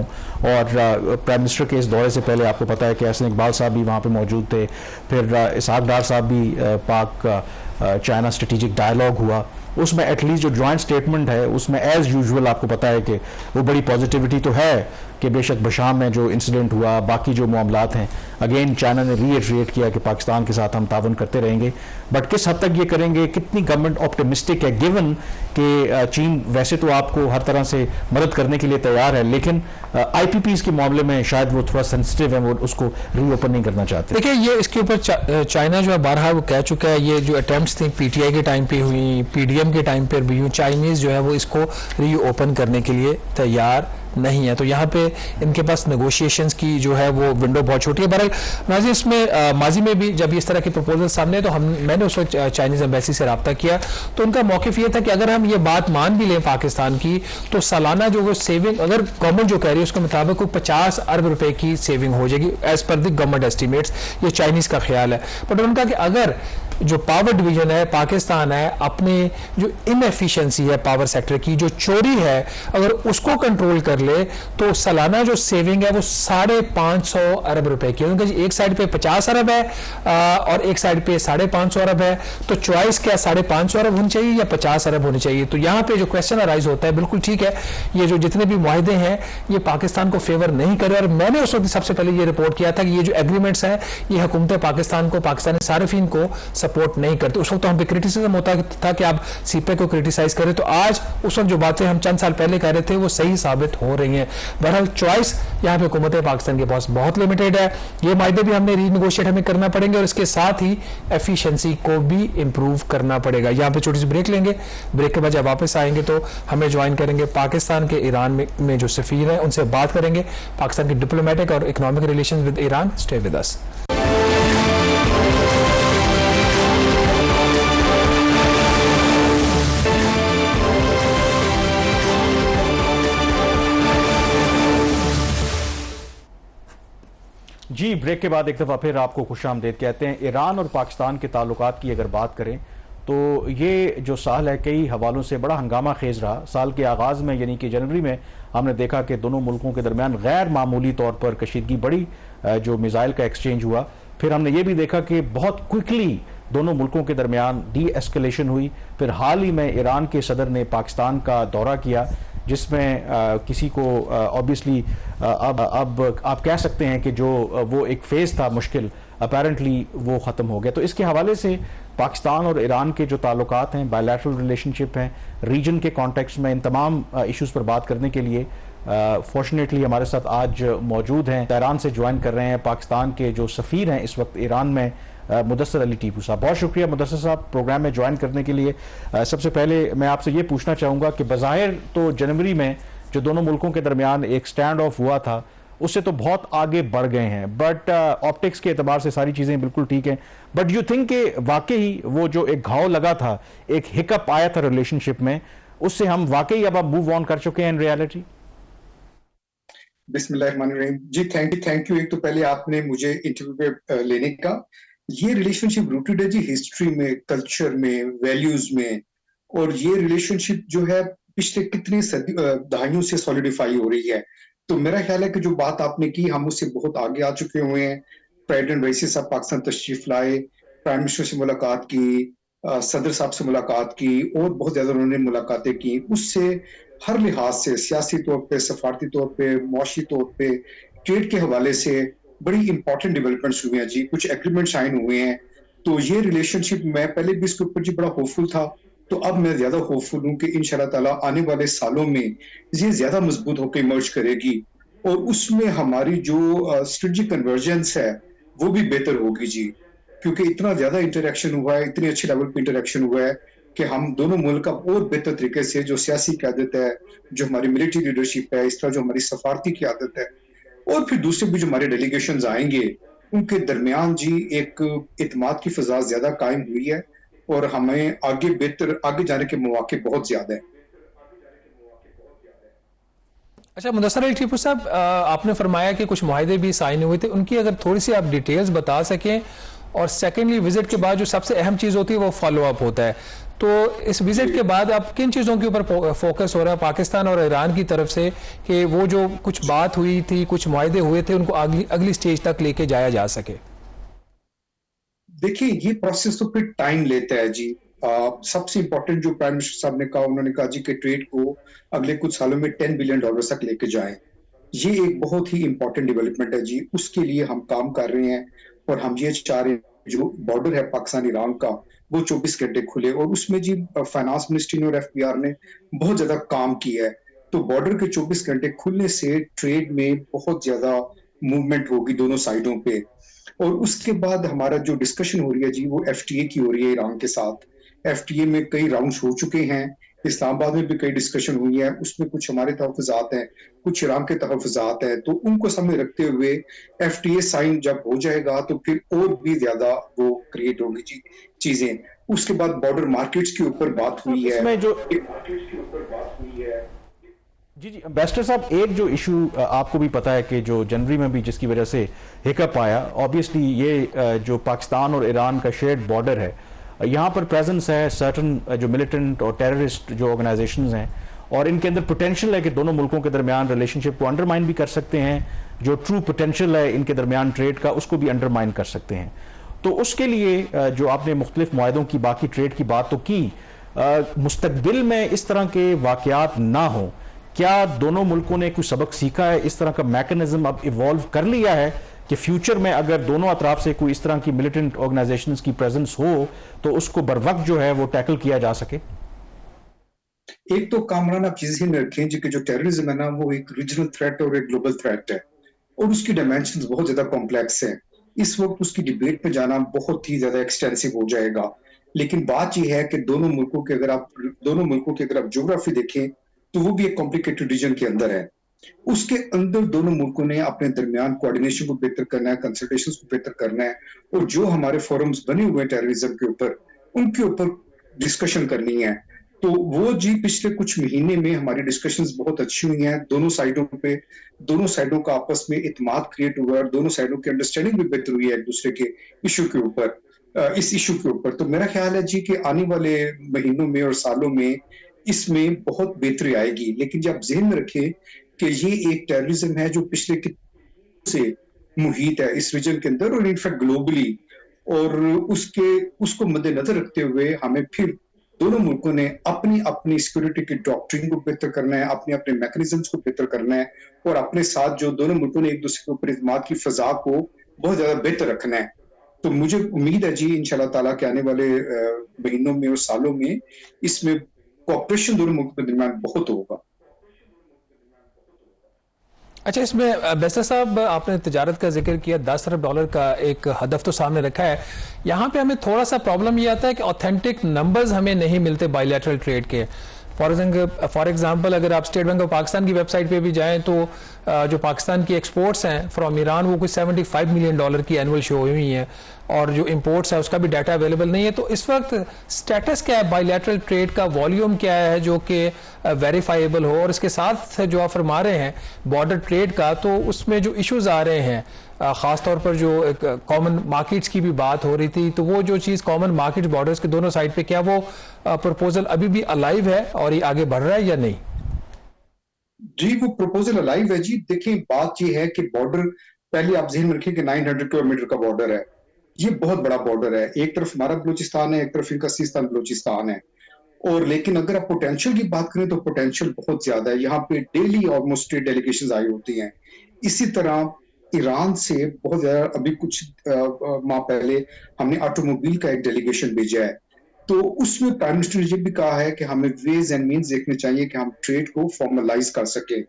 और प्राइम मिनिस्टर के इस दौरे से पहले आपको पता है कि एहसन इकबाल साहब भी वहाँ पर मौजूद थे, फिर इसहाक डार साहब भी, पाक चाइना स्ट्रेटेजिक डायलॉग हुआ, उसमें एटलीस्ट जो जॉइंट स्टेटमेंट है उसमें एज यूजुअल आपको पता है कि वो बड़ी पॉजिटिविटी तो है कि बेशक बशाम में जो इंसिडेंट हुआ, बाकी जो मामलात हैं, अगेन चाइना ने रीइटरेट किया कि पाकिस्तान के साथ हम तावन करते रहेंगे। बट किस हद तक ये करेंगे, कितनी गवर्नमेंट ऑप्टिमिस्टिक है, गिवन कि चीन वैसे तो आपको हर तरह से मदद करने के लिए तैयार है, लेकिन IPPs के मामले में शायद वो थोड़ा सेंसिटिव है, वो उसको रीओपन नहीं करना चाहते। देखिए, ये इसके ऊपर चाइना जो है बारहा वो कह चुका है, ये जो अटेम्प्ट्स थी PTI के टाइम पे हुई, PDM के टाइम पर भी हुई, चाइनीज जो है वो इसको रीओपन करने के लिए तैयार नहीं है। तो यहाँ पे इनके पास नेगोशिएशंस की जो है वो विंडो बहुत छोटी है। बहरहाल नाज़रीन, इसमें माजी में भी जब इस तरह के प्रपोजल सामने तो मैंने उस वक्त चाइनीज एम्बेसी से रब्ता किया, तो उनका मौक़िफ़ ये था कि अगर हम ये बात मान भी लें पाकिस्तान की, तो सालाना जो वो सेविंग, अगर गवर्नमेंट जो कह रही है उसके मुताबिक को 50 अरब रुपए की सेविंग हो जाएगी as per the government estimates. ये चाइनीज़ का ख्याल है। बट उनका कि अगर जो पावर डिवीजन है पाकिस्तान है, अपने जो इनएफिशिएंसी है पावर सेक्टर की, जो चोरी है, अगर उसको कंट्रोल कर ले तो सालाना जो सेविंग है वो 550 अरब रुपए की है। क्योंकि एक साइड पे 50 अरब है और एक साइड पे 550 अरब है, तो चॉइस क्या 550 अरब होनी चाहिए या 50 अरब होनी चाहिए? तो यहाँ पे जो क्वेश्चन अराइज होता है, बिल्कुल ठीक है, ये जो जितने भी मुआहदे हैं ये पाकिस्तान को फेवर नहीं करे। और मैंने उस वक्त सबसे पहले ये रिपोर्ट किया था कि ये जो एग्रीमेंट्स हैं ये हुकूमत पाकिस्तान को, पाकिस्तानी सार्फिन को सपोर्ट नहीं करते। उस वक्त तो हम पे क्रिटिसिज्म होता था कि आप CPEC को क्रिटिसाइज करें, तो आज उस वक्त जो बातें हम चंद साल पहले कह रहे थे वो सही साबित हो रही हैं। बहरहाल चॉइस यहाँ पे हुकूमत पाकिस्तान के पास बहुत लिमिटेड है। ये मायदे भी हमने रीनेगोशिएट हमें करना पड़ेंगे और इसके साथ ही एफिशिएंसी को भी इंप्रूव करना पड़ेगा। यहाँ पे छोटी सी ब्रेक लेंगे, ब्रेक के बाद जब वापस आएंगे तो हमें ज्वाइन करेंगे पाकिस्तान के ईरान में जो सफीर हैं, उनसे बात करेंगे पाकिस्तान की डिप्लोमेटिक और economic relation with Iran. Stay with us. जी, ब्रेक के बाद एक दफ़ा फिर आपको खुशामदीद कहते हैं। ईरान और पाकिस्तान के ताल्लुकात की अगर बात करें तो ये जो साल है कई हवालों से बड़ा हंगामा खेज रहा। साल के आगाज़ में यानी कि जनवरी में हमने देखा कि दोनों मुल्कों के दरमियान गैर मामूली तौर पर कशीदगी बढ़ी, जो मिसाइल का एक्सचेंज हुआ। फिर हमने ये भी देखा कि बहुत क्विकली दोनों मुल्कों के दरमियान डी एस्केलेशन हुई। फिर हाल ही में ईरान के सदर ने पाकिस्तान का दौरा किया, जिसमें किसी को ऑब्वियसली अब आप कह सकते हैं कि जो वो एक फेज था मुश्किल, अपेरेंटली वो ख़त्म हो गया। तो इसके हवाले से पाकिस्तान और ईरान के जो ताल्लुकात हैं, बायलैटरल रिलेशनशिप हैं, रीजन के कॉन्टेक्स्ट में, इन तमाम इश्यूज़ पर बात करने के लिए फॉर्चुनेटली हमारे साथ आज मौजूद हैं, तेहरान से ज्वाइन कर रहे हैं पाकिस्तान के जो सफ़ीर हैं इस वक्त ईरान में, मुदस्सर अली टीपू साहब। बहुत शुक्रिया मुदस्सर साहब प्रोग्राम में ज्वाइन करने के लिए। सबसे पहले मैं आपसे ये पूछना चाहूँगा कि बज़ाहिर तो जनवरी में जो दोनों मुल्कों के दरमियान एक स्टैंड ऑफ हुआ था उससे तो बहुत आगे बढ़ गए हैं, बट ऑप्टिक्स के एतबार से सारी चीज़ें बिल्कुल ठीक हैं। बट यू थिंक कि वाकई वो जो एक घाव लगा था, एक हिकअप आया था रिलेशनशिप में, उससे हम वाकई अब मूव ऑन कर चुके हैं इन रियलिटी? बिस्मिल्लाहिर्रहमानिर्रहीम। जी थैंक यू। एक तो पहले आपने मुझे इंटरव्यू पे लेने का, ये रिलेशनशिप रूटेड है जी हिस्ट्री में, कल्चर में, वैल्यूज में, और ये रिलेशनशिप जो है पिछले कितनी दहाइयों से सॉलिडिफाई हो रही है। तो मेरा ख्याल है कि जो बात आपने की हम उससे बहुत आगे आ चुके हुए हैं। प्रेसिडेंट रईसी साहब पाकिस्तान तशरीफ लाए, प्राइम मिनिस्टर से मुलाकात की, सदर साहब से मुलाकात की, और बहुत ज्यादा उन्होंने मुलाकातें की। उससे हर लिहाज से, सियासी तौर पे, सफारती तौर पे, मुआशी तौर पे, ट्रेड के हवाले से बड़ी इंपॉर्टेंट डेवलपमेंट्स हुए हैं जी। कुछ एग्रीमेंट साइन हुए हैं। तो ये रिलेशनशिप, मैं पहले भी इसके ऊपर जी बड़ा होपफुल था, तो अब मैं ज्यादा होपफुल हूँ कि इंशाल्लाह ताला आने वाले सालों में ये ज्यादा मजबूत होकर इमर्ज करेगी, और उसमें हमारी जो स्ट्रेटेजिक कन्वर्जेंस है वो भी बेहतर होगी जी। क्योंकि इतना ज्यादा इंटरेक्शन हुआ है, इतने अच्छे लेवल पे इंटरेक्शन हुआ है कि हम दोनों मुल्क का और बेहतर तरीके से जो सियासी क़यादत है, जो हमारी मिलिट्री लीडरशिप है, इस तरह जो हमारी सफारती क़यादत है, और फिर दूसरे भी जो हमारे डेलीगेशंस आएंगे उनके दरमियान जी एक इत्मीनान की फिजा ज्यादा कायम हुई है और हमें आगे जाने के मौके बहुत ज्यादा है। अच्छा मुदस्सर अली टीपू साहब, आपने फरमाया कि कुछ मुआहदे भी साइन हुए थे, उनकी अगर थोड़ी सी आप डिटेल्स बता सकें। और सेकेंडली, विजिट के बाद जो सबसे अहम चीज़ होती है वो फॉलो अप होता है, तो इस विजिट के बाद आप किन चीज़ों के ऊपर फोकस हो रहा है पाकिस्तान और ईरान की तरफ से कि वो जो कुछ बात हुई थी, कुछ मुआहदे हुए थे, उनको अगली स्टेज तक लेके जाया जा सके? देखिए, ये प्रोसेस तो फिर टाइम लेता है जी। सबसे इंपॉर्टेंट जो प्राइम मिनिस्टर साहब ने कहा, उन्होंने कहा जी कि ट्रेड को अगले कुछ सालों में $10 बिलियन तक लेके जाएं। ये एक बहुत ही इंपॉर्टेंट डेवलपमेंट है जी, उसके लिए हम काम कर रहे हैं और हम ये चाह रहे हैं जो बॉर्डर है पाकिस्तान ईरान का वो 24 घंटे खुले, और उसमें जी फाइनेंस मिनिस्ट्री ने और FBR ने बहुत ज्यादा काम किया है। तो बॉर्डर के 24 घंटे खुलने से ट्रेड में बहुत ज्यादा मूवमेंट होगी दोनों साइडों पे। और उसके बाद हमारा जो डिस्कशन हो रही है जी वो FTA की हो रही है ईरान के साथ। FTA में कई राउंड्स हो चुके हैं, इस्लामाबाद में भी कई डिस्कशन हुई है, उसमें कुछ हमारे तहफ़्फ़ुज़ात हैं, कुछ ईरान के तहफ़्फ़ुज़ात हैं, तो उनको सामने रखते हुए FTA साइन जब हो जाएगा तो फिर और भी ज्यादा वो क्रिएट होगी जी चीजें। उसके बाद बॉर्डर मार्केट्स के ऊपर बात हुई है, इसमें जो जी जी एम्बेसडर साहब, एक जो इशू आपको भी पता है कि जो जनवरी में भी जिसकी वजह से हिकअप आया, ऑब्वियसली ये जो पाकिस्तान और ईरान का शेयर्ड बॉर्डर है, यहाँ पर प्रेजेंस है सर्टन जो मिलिटेंट और टेररिस्ट जो ऑर्गेनाइजेशंस हैं, और इनके अंदर पोटेंशियल है कि दोनों मुल्कों के दरमियान रिलेशनशिप को अंडरमाइन भी कर सकते हैं, जो ट्रू पोटेंशियल है इनके दरमियान ट्रेड का उसको भी अंडरमाइन कर सकते हैं। तो उसके लिए जो आपने मुख्तलिफ मुआहदों की बाकी ट्रेड की बात तो की, मुस्तकबिल में इस तरह के वाकयात ना हो, क्या दोनों मुल्कों ने कुछ सबक सीखा है, इस तरह का मैकेनिज्म अब इवॉल्व कर लिया है कि फ्यूचर में अगर दोनों अतराफ से कोई इस तरह की मिलिटेंट ऑर्गेनाइजेशंस की प्रेजेंस हो तो उसको बरवक्त जो है वो टैकल किया जा सके? एक तो कामरान आप चीजें में रखें जी कि जो टेररिज्म है ना वो एक रीजनल थ्रेट और एक ग्लोबल थ्रेट है, और उसकी डायमेंशंस बहुत ज्यादा कॉम्प्लेक्स है। इस वक्त उसकी डिबेट में जाना बहुत ही ज्यादा एक्सटेंसिव हो जाएगा। लेकिन बात यह है कि दोनों मुल्कों की अगर आप ज्योग्राफी देखें तो वो भी एक कॉम्प्लिकेटेड रीजन के अंदर है। उसके अंदर दोनों मुल्कों ने अपने दरमियान कोऑर्डिनेशन को बेहतर करना है, कंसल्टेशंस को बेहतर करना है, और जो हमारे फोरम्स बने हुए हैं टेररिज्म के ऊपर उनके ऊपर डिस्कशन करनी है। तो वो जी पिछले कुछ महीने में हमारी डिस्कशंस बहुत अच्छी हुई हैं दोनों साइडों पे, दोनों साइडों का आपस में इत्मीनान क्रिएट हुआ है और दोनों साइडों की अंडरस्टैंडिंग भी बेहतर हुई है एक दूसरे के इशू के ऊपर, इस इशू के ऊपर। तो मेरा ख्याल है जी कि आने वाले महीनों में और सालों में इसमें बहुत बेहतरी आएगी। लेकिन जब आप ज़हन में रखें कि ये एक टेररिज्म है जो पिछले से मुहित है इस रीजन के अंदर और इनफैक्ट ग्लोबली, और उसको मद्देनजर रखते हुए हमें फिर दोनों मुल्कों ने अपनी अपनी सिक्योरिटी की डॉक्ट्रिन को बेहतर करना है, अपने अपने मैकेनिज्म्स को बेहतर करना है, और अपने साथ जो दोनों मुल्कों ने एक दूसरे के ऊपर इत्मीनान की फिजा को बहुत ज्यादा बेहतर रखना है। तो मुझे उम्मीद है जी इंशाल्लाह ताला के आने वाले महीनों में और सालों में इसमें कॉपरेशन दोनों मुल्कों के दरमियान बहुत होगा। अच्छा, इसमें बेस्टर साहब आपने तिजारत का जिक्र किया, $10 अरब का एक हदफ तो सामने रखा है। यहाँ पे हमें थोड़ा सा प्रॉब्लम ये आता है कि ऑथेंटिक नंबर्स हमें नहीं मिलते बायलैटरल ट्रेड के। फॉर एग्जांपल अगर आप स्टेट बैंक ऑफ पाकिस्तान की वेबसाइट पे भी जाएं तो जो पाकिस्तान की एक्सपोर्ट्स हैं फ्रॉम ईरान वो कुछ $75 मिलियन की एनुअल शो हुई हैं, और जो इंपोर्ट्स है उसका भी डाटा अवेलेबल नहीं है। तो इस वक्त स्टेटस क्या है बायलैटरल ट्रेड का, वॉल्यूम क्या है जो कि वेरीफाइबल हो, और इसके साथ जो आप फरमा रहे हैं बॉर्डर ट्रेड का, तो उसमें जो इश्यूज आ रहे हैं ख़ासतौर पर जो कॉमन मार्केट्स की भी बात हो रही थी, तो वो जो चीज़ कॉमन मार्केट बॉर्डर्स के दोनों साइड पे, क्या वो प्रपोजल अभी भी अलाइव है और ये आगे बढ़ रहा है या नहीं? जी वो प्रपोजल अलाइव है जी। देखिए बात ये है कि बॉर्डर, पहले आप ज़हन में रखिए कि 900 किलोमीटर का बॉर्डर है, ये बहुत बड़ा बॉर्डर है। एक तरफ हमारा बलूचिस्तान है, एक तरफ इनका सिस्तान बलूचिस्तान है, और लेकिन अगर आप पोटेंशियल की बात करें तो पोटेंशियल बहुत ज्यादा है। यहाँ पे डेली ऑलमोस्ट 8 डेलीगेशंस आई होती हैं। इसी तरह ईरान से बहुत ज्यादा, अभी कुछ माह पहले हमने ऑटोमोबाइल का एक डेलीगेशन भेजा है, तो उसमें प्राइम मिनिस्टर ने ये भी कहा है कि हमें वेज एंड मीन्स देखने चाहिए कि हम ट्रेड को फॉर्मलाइज कर सके।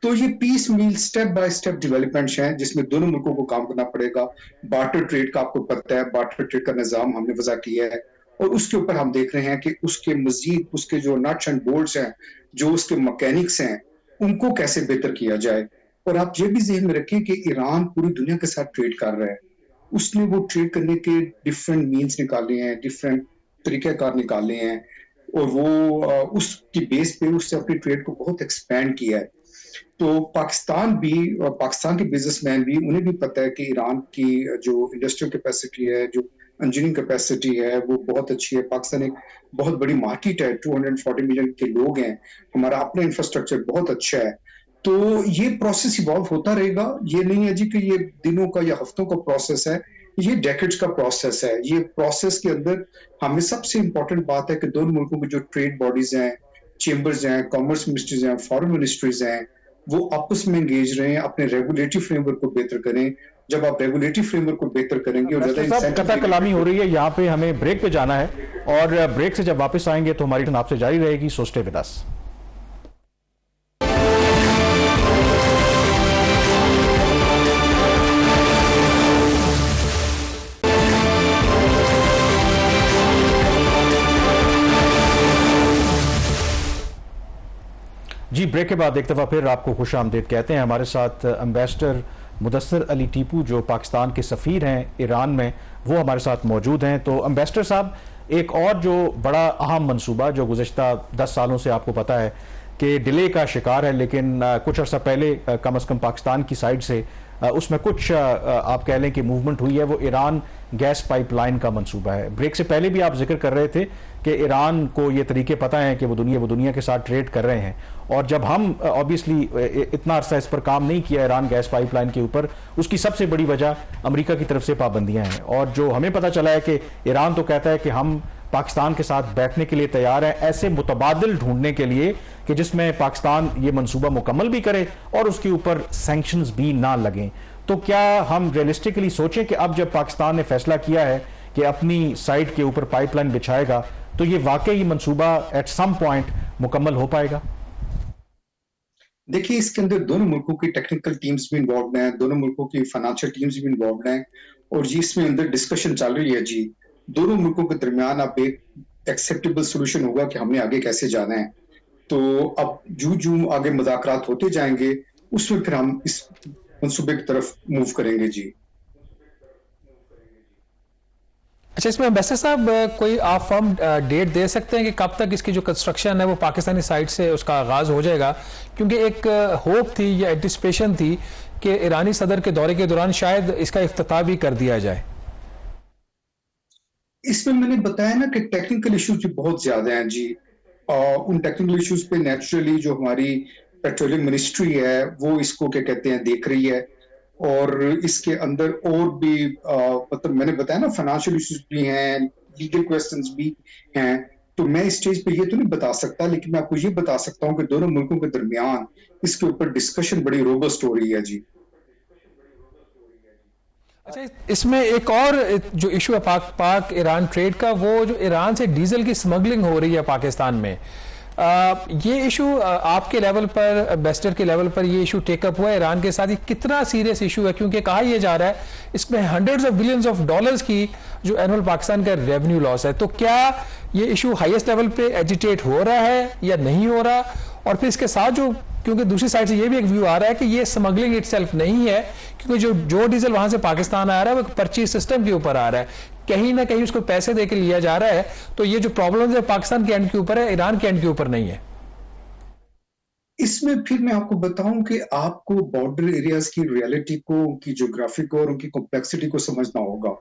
तो ये piecemeal step by step developments हैं जिसमें दोनों मुल्कों को काम करना पड़ेगा। बार्टर ट्रेड का आपको पता है, बार्टर ट्रेड का निजाम हमने वजह किया है, और उसके ऊपर हम देख रहे हैं कि उसके मजीद उसके जो नट्स एंड बोल्ट्स हैं, जो उसके मैकेनिक्स हैं, उनको कैसे बेहतर किया जाए। और आप ये भी ज़हन में रखें कि ईरान पूरी दुनिया के साथ ट्रेड कर रहा है, उसने वो ट्रेड करने के डिफरेंट मीन्स निकाले हैं, डिफरेंट तरीक़ाकार निकाले हैं, और वो उसकी बेस पे उससे अपनी ट्रेड को बहुत एक्सपैंड किया है। तो पाकिस्तान भी, और पाकिस्तान के बिजनेसमैन भी, उन्हें भी पता है कि ईरान की जो इंडस्ट्रियल कैपेसिटी है, जो इंजीनियरिंग कैपेसिटी है, वो बहुत अच्छी है। पाकिस्तान एक बहुत बड़ी मार्केट है, 240 मिलियन के लोग हैं, हमारा अपना इंफ्रास्ट्रक्चर बहुत अच्छा है। तो ये प्रोसेस इवॉल्व होता रहेगा। ये नहीं है जी कि ये दिनों का या हफ्तों का प्रोसेस है, ये डेकेड्स का प्रोसेस है। ये प्रोसेस के अंदर हमें सबसे इंपॉर्टेंट बात है कि दोनों मुल्कों की जो ट्रेड बॉडीज हैं, चेंबर्स हैं, कॉमर्स मिनिस्ट्रीज हैं, फॉरेन मिनिस्ट्रीज हैं, वो आपस में एंगेज रहें, अपने रेगुलेटरी फ्रेमवर्क को बेहतर करें। जब आप रेगुलेटरी फ्रेमवर्क को बेहतर करेंगे और ज्यादा साहब कथा कलामी हो रही है, यहाँ पे हमें ब्रेक पे जाना है, और ब्रेक से जब वापस आएंगे तो हमारी आपसे जारी रहेगी। So stay with us. जी, ब्रेक के बाद एक दफ़ा फिर आपको खुश आमदीद कहते हैं। हमारे साथ एम्बेसडर मुदस्सिर अली टीपू, जो पाकिस्तान के सफ़ीर हैं ईरान में, वो हमारे साथ मौजूद हैं। तो एम्बेसडर साहब, एक और जो बड़ा अहम मंसूबा जो गुज़श्ता 10 सालों से आपको पता है कि डिले का शिकार है, लेकिन कुछ अर्सा पहले कम अज़ कम पाकिस्तान की साइड से उसमें कुछ आप कह लें कि मूवमेंट हुई है, वो ईरान गैस पाइपलाइन का मंसूबा है। ब्रेक से पहले भी आप जिक्र कर रहे थे कि ईरान को ये तरीके पता हैं कि वो दुनिया के साथ ट्रेड कर रहे हैं, और जब हम ऑब्वियसली इतना अरसा इस पर काम नहीं किया ईरान गैस पाइपलाइन के ऊपर, उसकी सबसे बड़ी वजह अमेरिका की तरफ से पाबंदियां हैं। और जो हमें पता चला है कि ईरान तो कहता है कि हम पाकिस्तान के साथ बैठने के लिए तैयार हैं, ऐसे मुतबादिल ढूंढने के लिए कि जिसमें पाकिस्तान ये मंसूबा मुकम्मल भी करे और उसके ऊपर सैंक्शंस भी ना लगें। तो क्या हम रियलिस्टिकली सोचें कि अब जब पाकिस्तान ने फैसला किया है कि अपनी साइड के ऊपर पाइपलाइन बिछाएगा, तो ये वाकई मंसूबा एट सम पॉइंट मुकम्मल हो पाएगा? देखिए, इसके अंदर दोनों मुल्कों की टेक्निकल टीम्स भी इन्वॉल्व हैं, दोनों मुल्कों की फाइनेंशियल टीम्स भी इन्वॉल्व हैं, और जी इसमें अंदर डिस्कशन चल रही है। जी, दोनों मुल्कों के दरमियान अब एक एक्सेप्टेबल सोल्यूशन होगा कि हमने आगे कैसे जाना है। तो अब जू आगे मुज़ाकरात होते जाएंगे, उसमें फिर हम इस मंसूबे की तरफ मूव करेंगे। जी, अच्छा, इसमें एम्बेसडर साहब कोई आप फर्म डेट दे सकते हैं कि कब तक इसकी जो कंस्ट्रक्शन है वो पाकिस्तानी साइड से उसका आगाज हो जाएगा? क्योंकि एक होप थी या एंटिसिपेशन थी कि ईरानी सदर के दौरे के दौरान शायद इसका इफ्तिताह भी कर दिया जाए। इसमें मैंने बताया ना कि टेक्निकल इश्यूज भी बहुत ज्यादा हैं। जी, उन टेक्निकल इश्यूज पे नेचुरली जो हमारी पेट्रोलियम मिनिस्ट्री है वो इसको क्या कहते हैं देख रही है, और इसके अंदर और भी मतलब मैंने बताया ना फाइनेंशियल इश्यूज भी हैं, लीगल क्वेश्चंस भी हैं। तो मैं इस स्टेज पे ये तो नहीं बता सकता, लेकिन मैं आपको ये बता सकता हूँ कि दोनों मुल्कों के दरमियान इसके ऊपर डिस्कशन बड़ी रोबस्ट हो रही है। जी, अच्छा, इसमें एक और जो इशू है पाक ईरान ट्रेड का, वो जो ईरान से डीजल की स्मगलिंग हो रही है पाकिस्तान में, ये इशू आपके लेवल पर, एम्बेसडर के लेवल पर ये इशू टेकअप हुआ है ईरान के साथ? ये कितना सीरियस इशू है? क्योंकि कहा यह जा रहा है इसमें hundreds of billions of dollars की जो एनुअल पाकिस्तान का रेवेन्यू लॉस है। तो क्या ये इशू हाईएस्ट लेवल पे एजिटेट हो रहा है या नहीं हो रहा? और फिर इसके साथ जो, क्योंकि दूसरी साइड से ये भी एक व्यू आ रहा है कि ये स्मगलिंग इटसेल्फ नहीं है, क्योंकि जो डीजल वहां से पाकिस्तान आ रहा है वो परचेज सिस्टम के ऊपर आ रहा है, कहीं ना कहीं उसको पैसे देके लिया जा रहा है। तो ये जो प्रॉब्लम है पाकिस्तान के एंड के ऊपर है, ईरान के एंड के ऊपर नहीं है। इसमें फिर मैं आपको बताऊं कि आपको बॉर्डर एरियाज की रियलिटी को, उनकी ज्योग्राफी को और उनकी कॉम्प्लेक्सिटी को समझना होगा।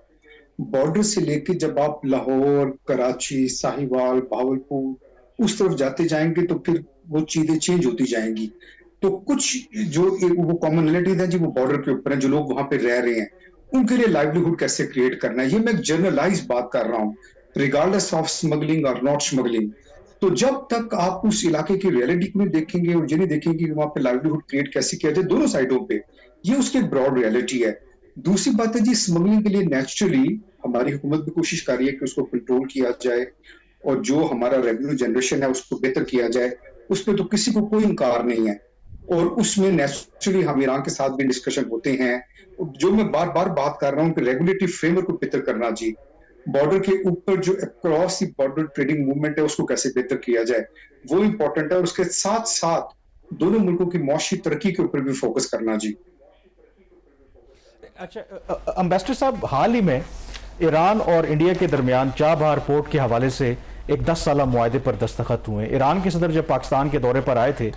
बॉर्डर से लेके जब आप लाहौर, कराची, साहिवाल, भावलपुर उस तरफ जाते जाएंगे तो फिर वो चीजें चेंज होती जाएंगी। तो कुछ जो वो कॉमनलिटीज है जी वो बॉर्डर के ऊपर है, जो लोग वहां पे रह रहे हैं उनके लिए लाइवलीहुड कैसे क्रिएट करना है। ये मैं एक जनरलाइज बात कर रहा हूँ, रिगार्डलेस ऑफ स्मगलिंग और नॉट स्मगलिंग। तो जब तक आप उस इलाके की रियलिटी को नहीं देखेंगे और ये नहीं देखेंगे कि वहां पे लाइवलीहुड क्रिएट कैसे किया जाए दोनों साइडों पे, ये उसकी एक ब्रॉड रियलिटी है। दूसरी बात है जी, स्मगलिंग के लिए नेचुरली हमारी हुकूमत भी कोशिश कर रही है कि उसको कंट्रोल किया जाए और जो हमारा रेवेन्यू जनरेशन है उसको बेहतर किया जाए। उसमें तो किसी को कोई इनकार नहीं है, और उसमें नेचुरली हम ईरान के साथ भी डिस्कशन होते हैं। जो मैं बार बार बात कर रहा हूँ कि रेगुलेटरी फ्रेमवर्क को बेहतर करना जी, बॉर्डर के ऊपर जो across the border trading movement है उसको कैसे बेहतर किया जाए वो इंपॉर्टेंट है, और उसके साथ साथ दोनों मुल्कों की मौशी तरक्की के ऊपर भी फोकस करना जी। अच्छा, अम्बेसडर साहब, हाल ही में ईरान और इंडिया के दरमियान चाबहार पोर्ट के हवाले से एक 10 साला मुआहदे पर दस्तखत हुए। ईरान के सदर जब पाकिस्तान के दौरे पर आए थे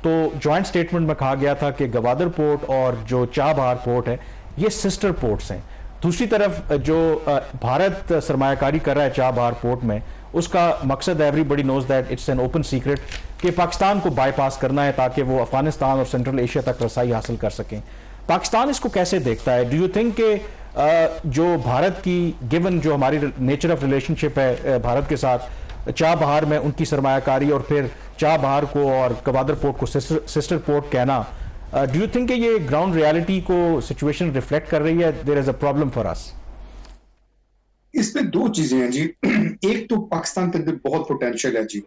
तो जॉइंट स्टेटमेंट में कहा गया था कि गवादर पोर्ट और जो चाबहार पोर्ट है ये सिस्टर पोर्ट्स हैं। दूसरी तरफ जो भारत सरमायाकारी कर रहा है चाबहार पोर्ट में, उसका मकसद everybody knows that it's an open secret कि पाकिस्तान को बाईपास करना है ताकि वो अफगानिस्तान और सेंट्रल एशिया तक रसाई हासिल कर सकें। पाकिस्तान इसको कैसे देखता है? डू यू थिंक कि जो भारत की गिवन जो हमारी नेचर ऑफ रिलेशनशिप है भारत के साथ, चाबहार में उनकी सरमायाकारी और फिर चाबहार को और गवादर पोर्ट को सिस्टर पोर्ट कहना, डू यू थिंक कि ये ग्राउंड रियलिटी को सिचुएशन रिफ्लेक्ट कर रही है? There is a problem for us. इसमें दो चीजें हैं जी। एक तो पाकिस्तान के अंदर बहुत पोटेंशियल है जी,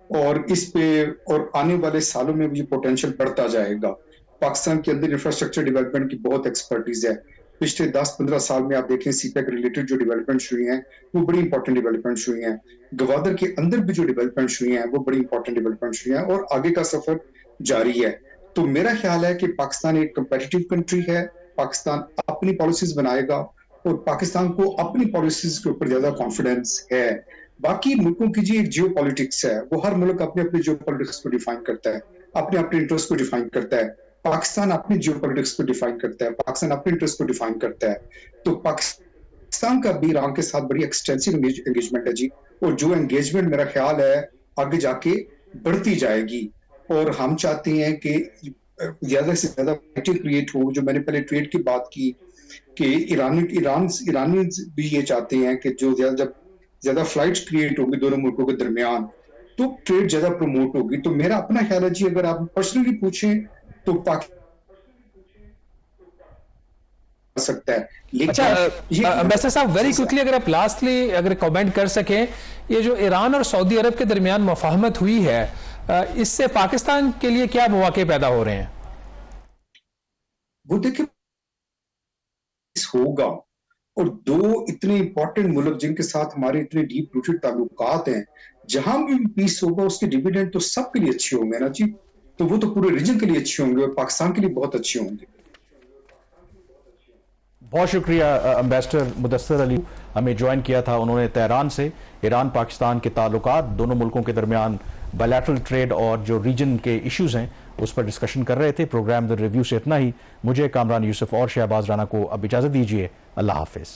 और इस पे और आने वाले सालों में भी ये पोटेंशियल बढ़ता जाएगा। पाकिस्तान के अंदर इंफ्रास्ट्रक्चर डेवलपमेंट की बहुत एक्सपर्टीज है। पिछले 10-15 साल में आप देखें सीपेक रिलेटेड जो डेवलपमेंट्स हुई हैं वो बड़ी इंपॉर्टेंट डेवलपमेंट्स हुई हैं। गवादर के अंदर भी जो डेवलपमेंट्स हुई हैं वो बड़ी इंपॉर्टेंट डेवलपमेंट्स हुई हैं, और आगे का सफर जारी है। तो मेरा ख्याल है कि पाकिस्तान एक कंपेटिटिव कंट्री है। पाकिस्तान अपनी पॉलिसीज बनाएगा और पाकिस्तान को अपनी पॉलिसीज के ऊपर ज्यादा कॉन्फिडेंस है। बाकी मुल्कों की जी एक जियो पॉलिटिक्स है, वो हर मुल्क अपने अपने जियो पॉलिटिक्स को डिफाइन करता है, अपने अपने इंटरेस्ट को डिफाइन करता है। पाकिस्तान अपनी जियो पॉलिटिक्स को डिफाइन करता है, पाकिस्तान अपने इंटरेस्ट को डिफाइन करता है। तो पाकिस्तान का भी ईरान के साथ बड़ी एक्सटेंसिव एंगेजमेंट है जी, और जो एंगेजमेंट मेरा ख्याल है आगे जाके बढ़ती जाएगी। और हम चाहते हैं कि ज्यादा से ज्यादा क्रिएट हो। जो मैंने पहले ट्रेड की बात की कि ईरानी भी ये चाहते हैं कि जो ज्यादा फ्लाइट्स क्रिएट होगी दोनों मुल्कों के दरमियान तो ट्रेड ज्यादा प्रमोट होगी। तो मेरा अपना ख्याल है जी, अगर आप पर्सनली पूछें तो सकता है। अच्छा अम्बेसडर साहब, वेरी क्विकली अगर आप लास्टली अगर कमेंट कर सकें, ये जो ईरान और सऊदी अरब के दरमियान मुफाहमत हुई है, इससे पाकिस्तान के लिए क्या मौके पैदा हो रहे हैं? वो देखिए होगा, और दो इतने इंपॉर्टेंट मुल्क जिनके साथ हमारे इतने डीप रूटेड ताल्लुकात हैं, जहां भी पीस होगा उसके डिविडेंड तो सबके लिए अच्छे होंगे ना जी। तो वो तो पूरे रीजन के लिए अच्छे होंगे और पाकिस्तान के लिए बहुत अच्छे होंगे। बहुत शुक्रिया अम्बेसडर मुदस्सिर अली, हमें ज्वाइन किया था उन्होंने तेहरान से। ईरान पाकिस्तान के ताल्लुकात, दोनों मुल्कों के दरमियान बायलैटरल ट्रेड और जो रीजन के इश्यूज हैं उस पर डिस्कशन कर रहे थे। प्रोग्राम द रिव्यू से इतना ही। मुझे कामरान यूसुफ और शहबाज राना को अब इजाजत दीजिए। अल्लाह हाफिज।